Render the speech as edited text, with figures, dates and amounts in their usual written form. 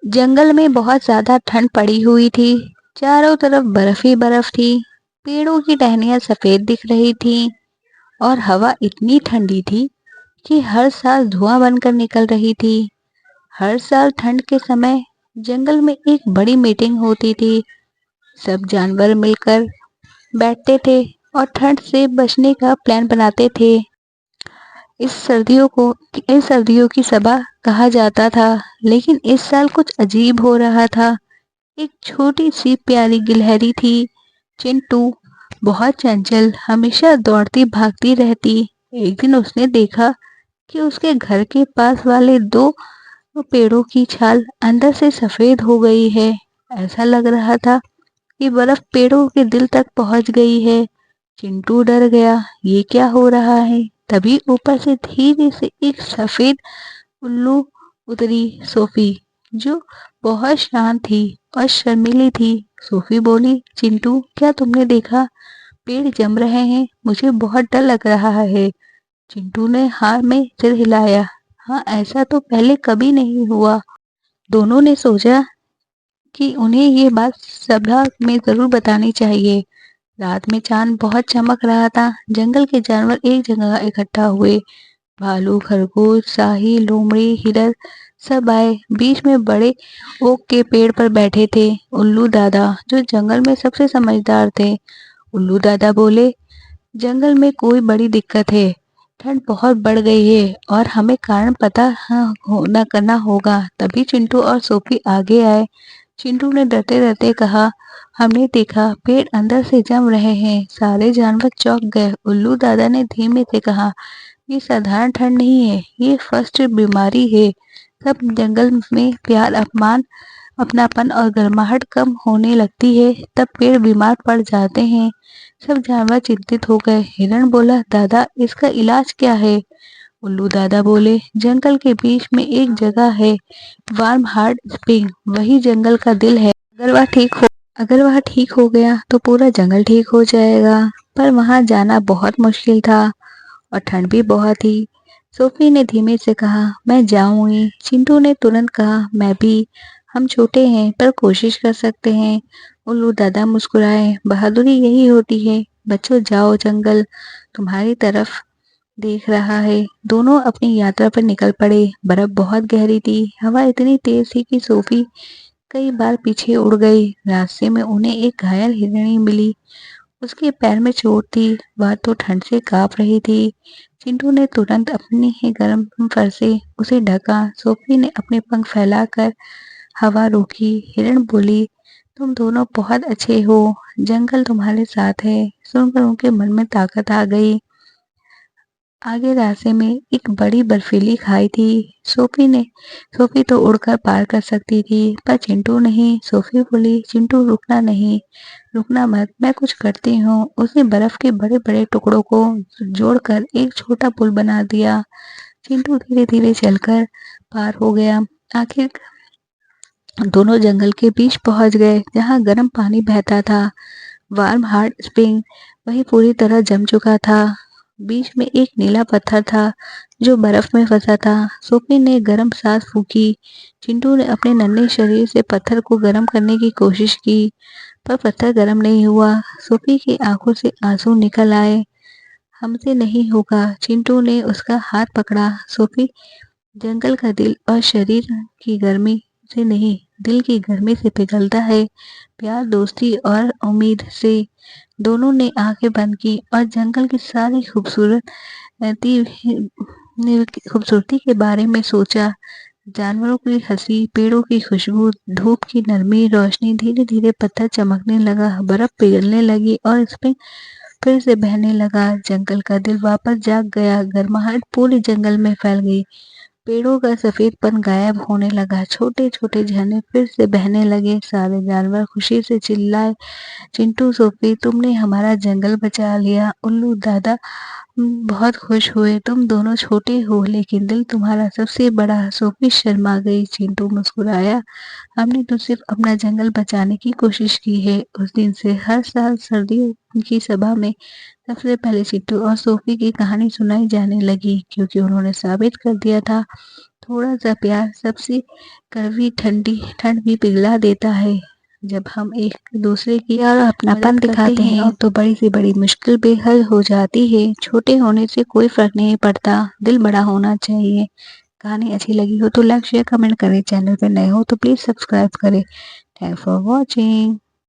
जंगल में बहुत ज्यादा ठंड पड़ी हुई थी। चारों तरफ बर्फ ही बर्फ थी। पेड़ों की टहनियां सफेद दिख रही थीं और हवा इतनी ठंडी थी कि हर सांस धुआं बनकर निकल रही थी। हर साल ठंड के समय जंगल में एक बड़ी मीटिंग होती थी। सब जानवर मिलकर बैठते थे और ठंड से बचने का प्लान बनाते थे। इस सर्दियों को इस सर्दियों की सभा कहा जाता था। लेकिन इस साल कुछ अजीब हो रहा था। एक छोटी सी प्यारी गिलहरी थी, चिंटू। बहुत चंचल, हमेशा दौड़ती भागती रहती। एक दिन उसने देखा कि उसके घर के पास वाले दो पेड़ों की छाल अंदर से सफेद हो गई है। ऐसा लग रहा था कि बर्फ पेड़ों के दिल तक पहुंच गई है। चिंटू डर गया, ये क्या हो रहा है। तभी ऊपर से धीरे से एक सफेद उल्लू उतरी, सोफी, जो बहुत शांत थी और शर्मीली थी। सोफी बोली, चिंटू, क्या तुमने देखा? पेड़ जम रहे हैं, मुझे बहुत डर लग रहा है। चिंटू ने हार में सिर हिलाया। हाँ, ऐसा तो पहले कभी नहीं हुआ। दोनों ने सोचा कि उन्हें ये बात सभा में जरूर बतानी चाहिए। रात में चांद बहुत चमक रहा था। जंगल के जानवर एक जगह इकट्ठा हुए। भालू, खरगोश, शाही, लोमड़ी, हिरन सब आए। बीच में बड़े ओक के पेड़ पर बैठे थे उल्लू दादा, जो जंगल में सबसे समझदार थे। उल्लू दादा बोले, जंगल में कोई बड़ी दिक्कत है। ठंड बहुत बढ़ गई है और हमें कारण पता होना करना होगा। तभी चिंटू और सोफी आगे आए। चिंटू ने डरते डरते कहा, हमने देखा पेड़ अंदर से जम रहे हैं। सारे जानवर चौंक गए। उल्लू दादा ने धीमे से कहा, ये साधारण ठंड नहीं है, ये फर्स्ट बीमारी है। सब जंगल में प्यार, अपनापन और गर्माहट कम होने लगती है, तब पेड़ बीमार पड़ जाते हैं। सब जानवर चिंतित हो गए। हिरण बोला, दादा, इसका इलाज क्या है? उल्लू दादा बोले, जंगल के बीच में एक जगह है, वार्म हार्ट स्प्रिंग, वही जंगल का दिल है। अगर वह ठीक हो गया तो पूरा जंगल ठीक हो जाएगा। पर वहां जाना बहुत मुश्किल था और ठंड भी बहुत थी। सोफी ने धीमे से कहा, मैं जाऊंगी। चिंटू ने तुरंत कहा, मैं भी। हम छोटे हैं पर कोशिश कर सकते हैं। उल्लू दादा मुस्कुराए, बहादुरी यही होती है। बच्चों, जाओ, जंगल तुम्हारी तरफ देख रहा है। दोनों अपनी यात्रा पर निकल पड़े। बर्फ बहुत गहरी थी। हवा इतनी तेज थी कि सोफी कई बार पीछे उड़ गई। रास्ते में उन्हें एक घायल हिरणी मिली। उसके पैर में चोट थी, वह तो ठंड से कांप रही थी। चिंटू ने तुरंत अपनी ही गर्म फर से उसे ढका। सोफी ने अपने पंख फैलाकर हवा रोकी। हिरण बोली, तुम दोनों बहुत अच्छे हो, जंगल तुम्हारे साथ है। सुनकर उनके मन में ताकत आ गई। आगे रास्ते में एक बड़ी बर्फीली खाई थी। सोफी तो उड़कर पार कर सकती थी, पर चिंटू नहीं। सोफी बोली, चिंटू, रुकना नहीं, रुकना मत, मैं कुछ करती हूँ। उसने बर्फ के बड़े बड़े टुकड़ों को जोड़कर एक छोटा पुल बना दिया। चिंटू धीरे धीरे चलकर पार हो गया। आखिर दोनों जंगल के बीच पहुंच गए, जहाँ गर्म पानी बहता था। वार्म हार्ट स्प्रिंग वही पूरी तरह जम चुका था। बीच में एक नीला पत्थर था जो बर्फ में फंसा था। सोफी ने गर्म सांस फूंकी। चिंटू ने अपने नन्हे शरीर से पत्थर को गर्म करने की कोशिश की, पर पत्थर गर्म नहीं हुआ। सोफी की आंखों से आंसू निकल आए। हमसे नहीं होगा। चिंटू ने उसका हाथ पकड़ा। सोफी, जंगल का दिल और शरीर की गर्मी से नहीं, दिल की गर्मी से पिघलता है। प्यार, दोस्ती और उम्मीद से। दोनों ने आंखें बंद की और जंगल की सारी खूबसूरती के बारे में सोचा। जानवरों की हंसी, पेड़ों की खुशबू, धूप की नरमी रोशनी। धीरे धीरे पत्थर चमकने लगा, बर्फ पिघलने लगी और इसमें फिर से बहने लगा। जंगल का दिल वापस जाग गया। गर्माहट पूरे जंगल में फैल गई। पेड़ों का सफेदपन गायब होने लगा। छोटे छोटे झरने फिर से बहने लगे। सारे जानवर खुशी से चिल्लाए, चिंटू, सोफी, तुमने हमारा जंगल बचा लिया। उल्लू दादा बहुत खुश हुए। तुम दोनों छोटे हो, लेकिन दिल तुम्हारा सबसे बड़ा। सोफी शर्मा गई। चिंटू मुस्कुराया, हमने तो सिर्फ अपना जंगल बचाने की कोशिश की है। उस दिन से हर साल सर्दियों की सभा में सबसे पहले चिंटू और सोफी की कहानी सुनाई जाने लगी, क्योंकि उन्होंने साबित कर दिया था थोड़ा सा प्यार सबसे कड़वी ठंडी ठंड भी पिघला देता है। जब हम एक दूसरे की और अपनापन दिखाते हैं तो बड़ी से बड़ी मुश्किल भी हल हो जाती है। छोटे होने से कोई फर्क नहीं पड़ता, दिल बड़ा होना चाहिए। कहानी अच्छी लगी हो तो लाइक शेयर कमेंट करें, चैनल पे नए हो तो प्लीज़ सब्सक्राइब करें। Thanks for watching.